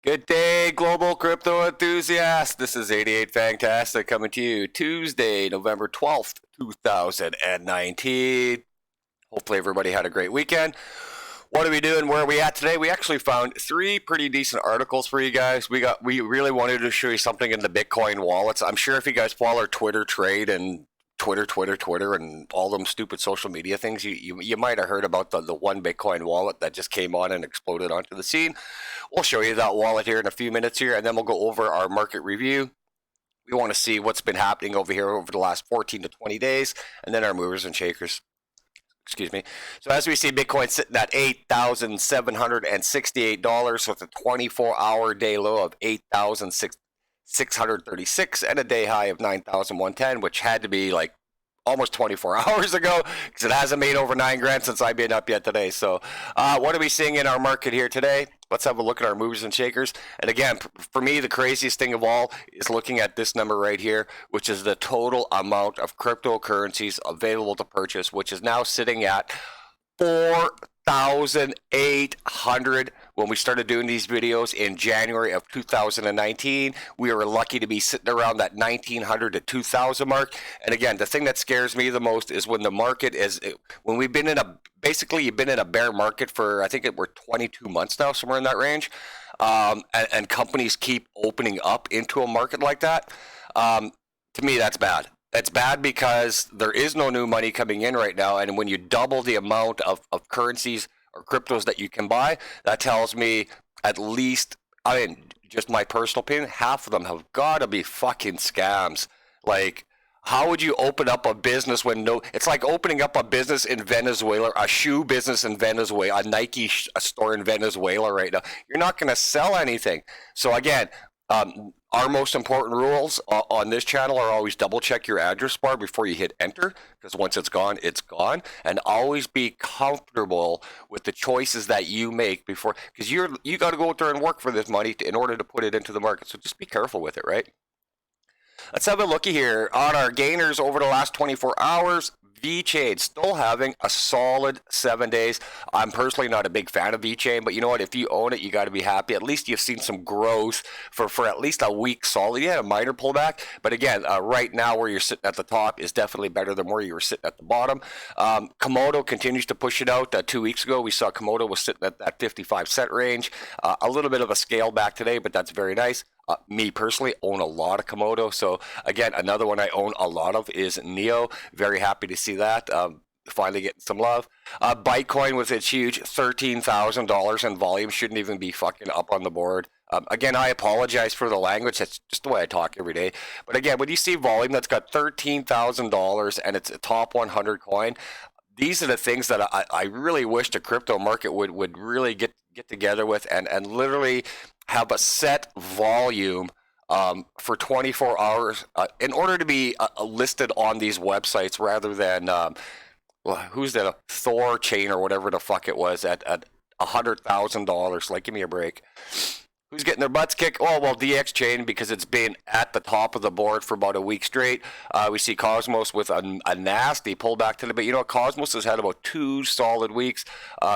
Good day, global crypto enthusiasts. This is 88 Fantastic coming to you Tuesday, November 12th, 2019. Hopefully, everybody had a great weekend. What are we doing? Where are we at today? We actually found three pretty decent articles for you guys. We really wanted to show you something in the Bitcoin wallets. I'm sure if you guys follow our Twitter trade and Twitter, and all them stupid social media things, you might have heard about the one Bitcoin wallet that just came on and exploded onto the scene. We'll show you that wallet here in a few minutes here, and then we'll go over our market review. We want to see what's been happening over here over the last 14 to 20 days, and then our movers and shakers. Excuse me. So as we see, Bitcoin sitting at $8,768 with a 24-hour day low of 8,636 and a day high of 9,110, which had to be like almost 24 hours ago because it hasn't made over 9 grand since I've been up yet today. So what are we seeing in our market here today? Let's have a look at our movers and shakers. And again, for me, the craziest thing of all is looking at this number right here, which is the total amount of cryptocurrencies available to purchase, which is now sitting at 4,800. When we started doing these videos in January of 2019, we were lucky to be sitting around that 1,900 to 2,000 mark. And again, the thing that scares me the most is when the market is, when we've been in a, basically you've been in a bear market for, I think we're 22 months now, somewhere in that range. And companies keep opening up into a market like that. To me, that's bad. That's bad because there is no new money coming in right now. And when you double the amount of currencies or cryptos that you can buy, that tells me at least, I mean, just my personal opinion, half of them have got to be fucking scams. Like, how would you open up a business when it's like opening up a business in Venezuela, a shoe business in Venezuela, a Nike store in Venezuela right now. You're not going to sell anything. So again, our most important rules on this channel are always double check your address bar before you hit enter, because once it's gone, and always be comfortable with the choices that you make before, because you got to go out there and work for this money in order to put it into the market. So just be careful with it, right? Let's have a looky here on our gainers over the last 24 hours. VeChain still having a solid 7 days. I'm personally not a big fan of VeChain, but you know what? If you own it, you got to be happy. At least you've seen some growth for at least a week solid. You had a minor pullback, but again, right now where you're sitting at the top is definitely better than where you were sitting at the bottom. Komodo continues to push it out. 2 weeks ago, we saw Komodo was sitting at that 55-cent range. A little bit of a scale back today, but that's very nice. Me personally own a lot of Komodo. So again, another one I own a lot of is Neo. Very happy to see that. Finally getting some love. Bitcoin with its huge $13,000 in volume shouldn't even be fucking up on the board. Again, I apologize for the language. That's just the way I talk every day. But again, when you see volume that's got $13,000 and it's a top 100 coin, these are the things that I really wish the crypto market would really get together with and literally have a set volume for 24 hours in order to be listed on these websites rather than who's that, Thor chain or whatever the fuck it was at $100,000. Like, give me a break. Who's getting their butts kicked? Oh, well, DX Chain, because it's been at the top of the board for about a week straight. We see Cosmos with a nasty pullback today. But, you know, Cosmos has had about 2 solid weeks.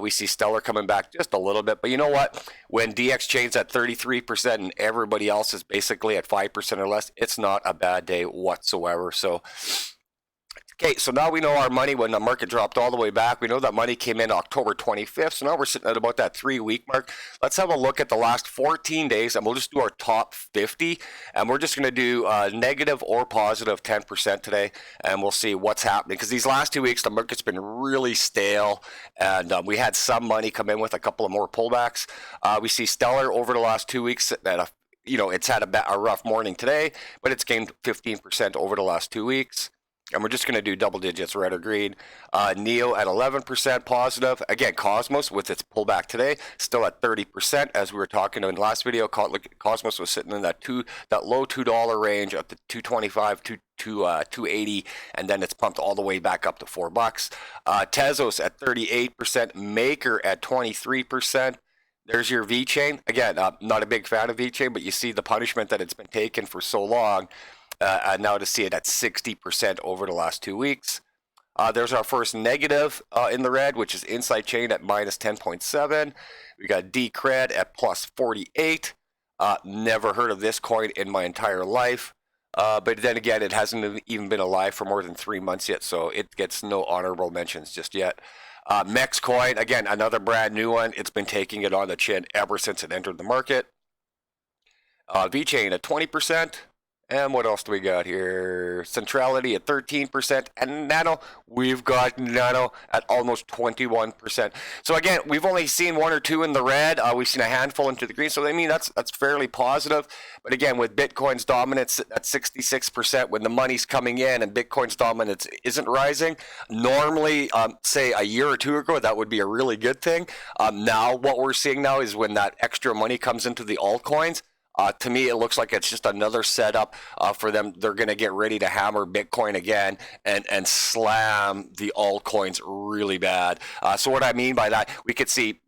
We see Stellar coming back just a little bit. But you know what? When DX Chain's at 33% and everybody else is basically at 5% or less, it's not a bad day whatsoever. So, okay, so now we know our money when the market dropped all the way back. We know that money came in October 25th. So now we're sitting at about that 3-week mark. Let's have a look at the last 14 days, and we'll just do our top 50. And we're just going to do negative or positive 10% today, and we'll see what's happening. Because these last 2 weeks, the market's been really stale, and we had some money come in with a couple of more pullbacks. We see Stellar over the last 2 weeks sitting at it's had a rough morning today, but it's gained 15% over the last 2 weeks. And we're just going to do double digits, red or green. Neo at 11% positive. Again, Cosmos with its pullback today, still at 30%. As we were talking in the last video, Cosmos was sitting in that low $2 range up to 225 to 280, and then it's pumped all the way back up to $4. Tezos at 38%, Maker at 23%. There's your VeChain. Again, not a big fan of VeChain, but you see the punishment that it's been taken for so long. Now to see it at 60% over the last 2 weeks. There's our first negative in the red, which is Inside Chain at minus 10.7. We got Decred at plus 48. Never heard of this coin in my entire life. But then again, it hasn't even been alive for more than 3 months yet, so it gets no honorable mentions just yet. Mex coin, again, another brand new one. It's been taking it on the chin ever since it entered the market. VeChain at 20%. And what else do we got here? Centrality at 13%. And Nano, we've got Nano at almost 21%. So again, we've only seen one or two in the red. We've seen a handful into the green. So I mean, that's fairly positive. But again, with Bitcoin's dominance at 66%, when the money's coming in and Bitcoin's dominance isn't rising, normally, say a year or two ago, that would be a really good thing. Now, what we're seeing now is when that extra money comes into the altcoins, to me, it looks like it's just another setup for them. They're going to get ready to hammer Bitcoin again and slam the altcoins really bad. So what I mean by that, we could see,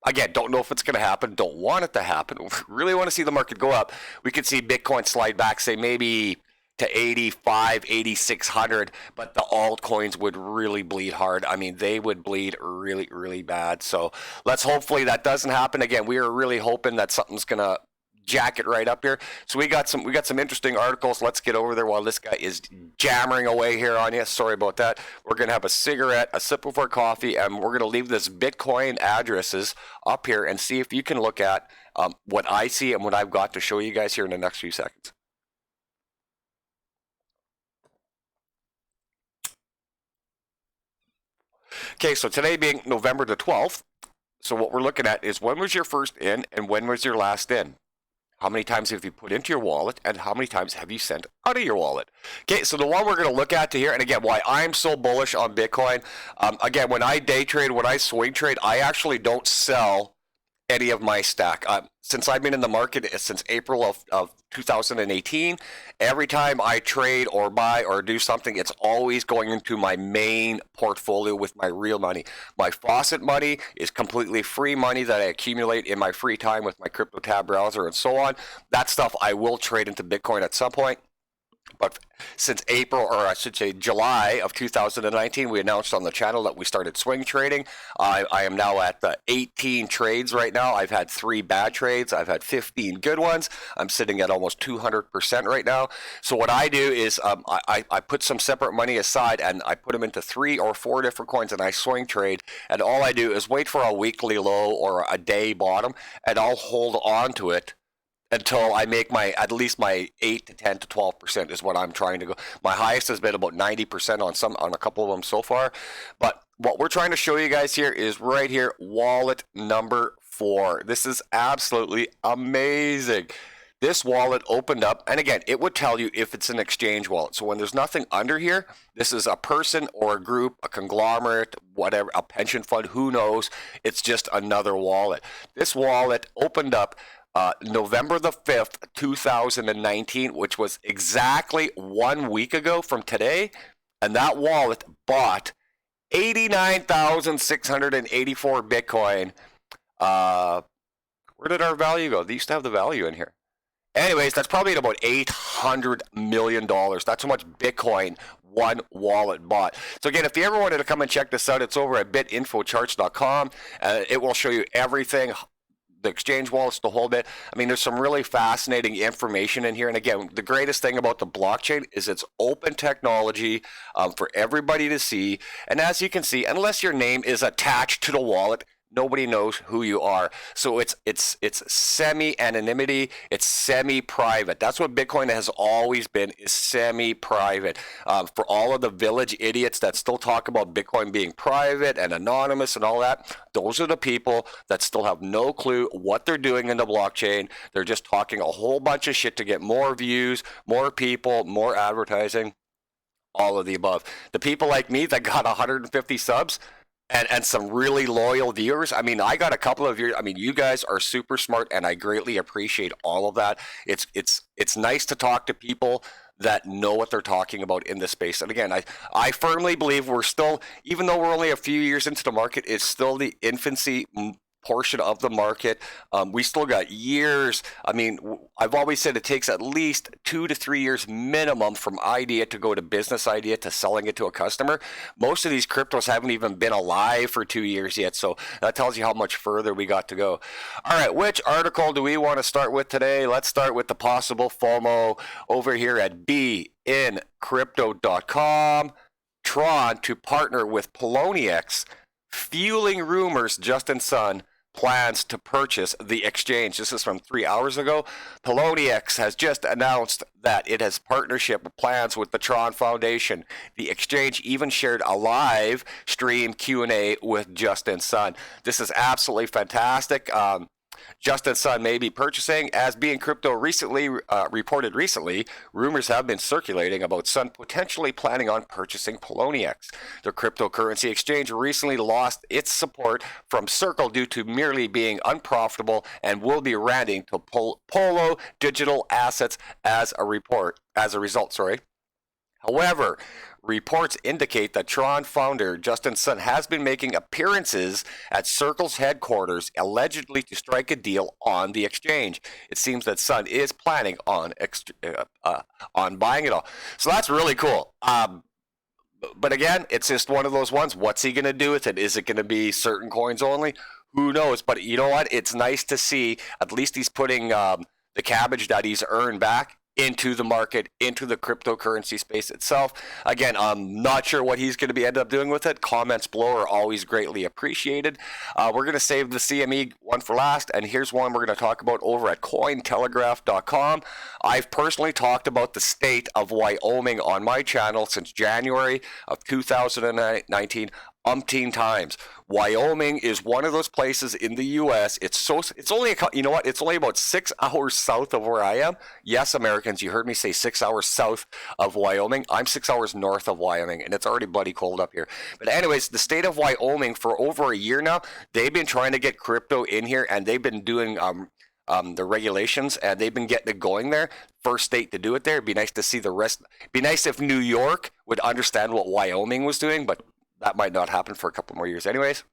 again, don't know if it's going to happen, don't want it to happen, really want to see the market go up. We could see Bitcoin slide back, say maybe to 85, 8,600, but the altcoins would really bleed hard. I mean, they would bleed really, really bad. So let's hopefully that doesn't happen. Again, we are really hoping that something's going to jacket right up here. So we got some interesting articles. Let's get over there while this guy is jammering away here on you. Sorry about that. We're gonna have a cigarette, a sip of our coffee, and we're gonna leave this Bitcoin addresses up here and see if you can look at what I see and what I've got to show you guys here in the next few seconds. Okay, so today being November the 12th, so what we're looking at is when was your first in and when was your last in? How many times have you put into your wallet and how many times have you sent out of your wallet? Okay, so the one we're going to look at to here, and again, why I'm so bullish on Bitcoin, again, when I day trade, when I swing trade, I actually don't sell any of my stack. Since I've been in the market since April of 2018, every time I trade or buy or do something, it's always going into my main portfolio with my real money. My faucet money is completely free money that I accumulate in my free time with my crypto tab browser and so on. That stuff I will trade into Bitcoin at some point. But since April, or I should say July of 2019, we announced on the channel that we started swing trading. I am now at the 18 trades right now. I've had 3 bad trades. I've had 15 good ones. I'm sitting at almost 200% right now. So what I do is I put some separate money aside and I put them into 3 or 4 different coins and I swing trade. And all I do is wait for a weekly low or a day bottom and I'll hold on to it until I make at least my 8 to 10 to 12% is what I'm trying to go. My highest has been about 90% on a couple of them so far. But what we're trying to show you guys here is right here, wallet number 4. This is absolutely amazing. This wallet opened up, and again, it would tell you if it's an exchange wallet. So when there's nothing under here, this is a person or a group, a conglomerate, whatever, a pension fund, who knows? It's just another wallet. This wallet opened up November the 5th, 2019, which was exactly 1 week ago from today. And that wallet bought 89,684 Bitcoin. Where did our value go? They used to have the value in here. Anyways, that's probably at about $800 million. That's how much Bitcoin one wallet bought. So again, if you ever wanted to come and check this out, it's over at bitinfocharts.com. It will show you everything, the exchange wallets, the whole bit. I mean, there's some really fascinating information in here. And again, the greatest thing about the blockchain is it's open technology for everybody to see. And as you can see, unless your name is attached to the wallet, nobody knows who you are. So it's semi-anonymity, it's semi-private. That's what Bitcoin has always been, is semi-private. For all of the village idiots that still talk about Bitcoin being private and anonymous and all that, those are the people that still have no clue what they're doing in the blockchain. They're just talking a whole bunch of shit to get more views, more people, more advertising, all of the above. The people like me that got 150 subs, and some really loyal viewers. I mean, I got a couple of viewers. I mean, you guys are super smart, and I greatly appreciate all of that. It's nice to talk to people that know what they're talking about in this space. And again, I firmly believe we're still, even though we're only a few years into the market, it's still the infancy portion of the market. We still got years. I mean, I've always said it takes at least 2 to 3 years minimum from idea to go to business idea to selling it to a customer. Most of these cryptos haven't even been alive for 2 years yet, so that tells you how much further we got to go. All right, which article do we want to start with today? Let's start with the possible FOMO over here at beincrypto.com. Tron to partner with Poloniex, fueling rumors Justin Sun plans to purchase the exchange. This is from 3 hours ago. Poloniex has just announced that it has partnership plans with the Tron Foundation. The exchange even shared a live stream Q&A with Justin Sun. This is absolutely fantastic. Justin Sun may be purchasing. As Being Crypto reported recently, rumors have been circulating about Sun potentially planning on purchasing Poloniex. The cryptocurrency exchange recently lost its support from Circle due to merely being unprofitable and will be renting to Polo Digital Assets as a result. However, reports indicate that Tron founder Justin Sun has been making appearances at Circle's headquarters, allegedly to strike a deal on the exchange. It seems that Sun is planning on buying it all. So that's really cool. But again, it's just one of those ones. What's he going to do with it? Is it going to be certain coins only? Who knows? But you know what? It's nice to see at least he's putting the cabbage that he's earned back into the market, into the cryptocurrency space itself. Again, I'm not sure what he's going to end up doing with it. Comments below are always greatly appreciated. We're going to save the CME one for last, and here's one we're going to talk about over at Cointelegraph.com. I've personally talked about the state of Wyoming on my channel since January of 2019. Umpteen times. Wyoming is one of those places in the U.S. It's only about 6 hours south of where I am. Yes, Americans, you heard me say 6 hours south of Wyoming. I'm 6 hours north of Wyoming, and it's already bloody cold up here. But anyways, the state of Wyoming for over a year now, they've been trying to get crypto in here, and they've been doing the regulations, and they've been getting it going there. First state to do it there. It'd be nice to see the rest. It'd be nice if New York would understand what Wyoming was doing, but that might not happen for a couple more years. Anyways,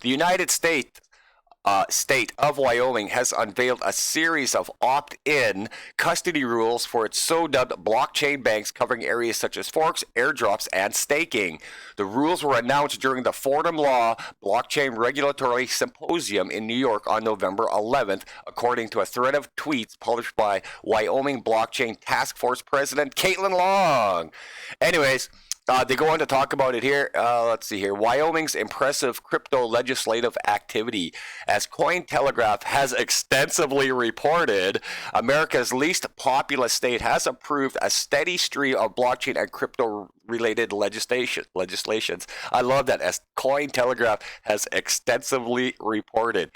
the United States state of Wyoming has unveiled a series of opt-in custody rules for its so-dubbed blockchain banks covering areas such as forks, airdrops, and staking. The rules were announced during the Fordham Law Blockchain Regulatory Symposium in New York on November 11th, according to a thread of tweets published by Wyoming Blockchain Task Force President Caitlin Long. Anyways, they go on to talk about it here. Let's see here. Wyoming's impressive crypto legislative activity. As Cointelegraph has extensively reported, America's least populous state has approved a steady stream of blockchain and crypto-related legislations. I love that, as Cointelegraph has extensively reported.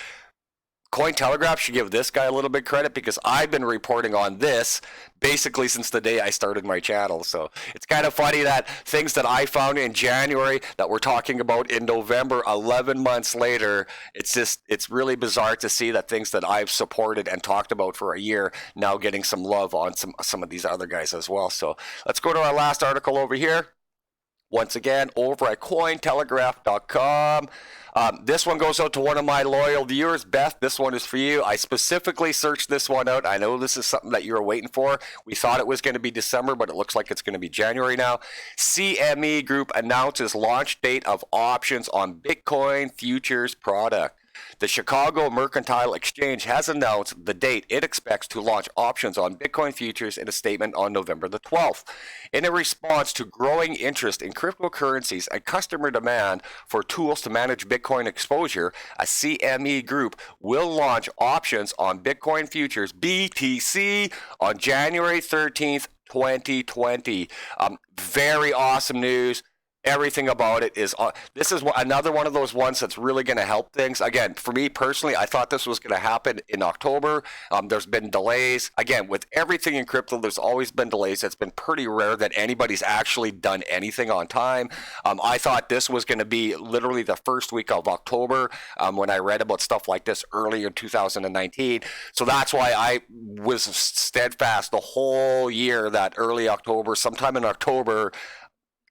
Cointelegraph should give this guy a little bit credit, because I've been reporting on this basically since the day I started my channel. So it's kind of funny that things that I found in January that we're talking about in November, 11 months later, it's really bizarre to see that things that I've supported and talked about for a year now getting some love on some of these other guys as well. So let's go to our last article over here. Once again, over at Cointelegraph.com. This one goes out to one of my loyal viewers. Beth, this one is for you. I specifically searched this one out. I know this is something that you were waiting for. We thought it was going to be December, but it looks like it's going to be January now. CME Group announces launch date of options on Bitcoin futures product. The Chicago Mercantile Exchange has announced the date it expects to launch options on Bitcoin futures in a statement on November the 12th. In a response to growing interest in cryptocurrencies and customer demand for tools to manage Bitcoin exposure, a CME Group will launch options on Bitcoin futures, BTC, on January 13th, 2020. Very awesome news. Everything about it is, this is another one of those ones that's really going to help things. Again, for me personally, I thought this was going to happen in October. There's been delays. Again, with everything in crypto, there's always been delays. It's been pretty rare that anybody's actually done anything on time. I thought this was going to be literally the first week of October when I read about stuff like this earlier in 2019. So that's why I was steadfast the whole year that early October, sometime in October,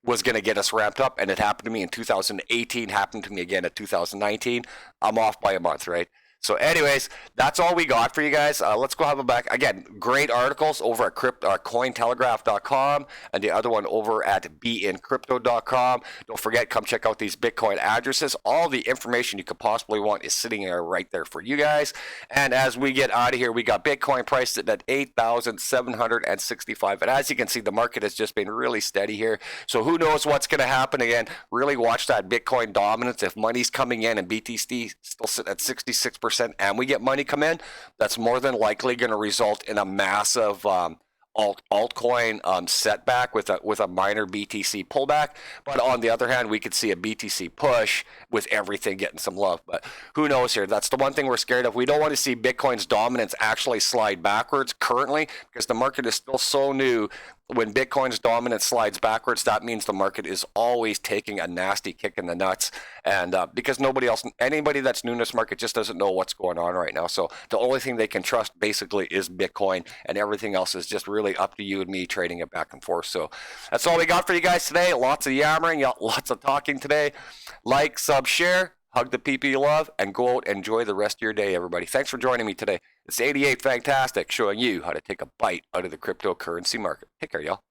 was going to get us ramped up, and it happened to me in 2018, happened to me again in 2019. I'm off by a month, right? So anyways, that's all we got for you guys. Let's go have them back. Again, great articles over at cointelegraph.com and the other one over at beincrypto.com. Don't forget, come check out these Bitcoin addresses. All the information you could possibly want is sitting there right there for you guys. And as we get out of here, we got Bitcoin priced at 8,765. And as you can see, the market has just been really steady here. So who knows what's going to happen again. Really watch that Bitcoin dominance. If money's coming in and BTC still sitting at 66%, and we get money come in, that's more than likely going to result in a massive altcoin setback with a minor BTC pullback. But on the other hand, we could see a BTC push with everything getting some love. But who knows here? That's the one thing we're scared of. We don't want to see Bitcoin's dominance actually slide backwards currently, because the market is still so new. When Bitcoin's dominance slides backwards, that means the market is always taking a nasty kick in the nuts. And because anybody that's new in this market just doesn't know what's going on right now. So the only thing they can trust basically is Bitcoin, and everything else is just really up to you and me trading it back and forth. So that's all we got for you guys today. Lots of yammering, lots of talking today. Like, sub, share. Hug the people you love, and go out and enjoy the rest of your day, everybody. Thanks for joining me today. It's 88 Fantastic, showing you how to take a bite out of the cryptocurrency market. Take care, y'all.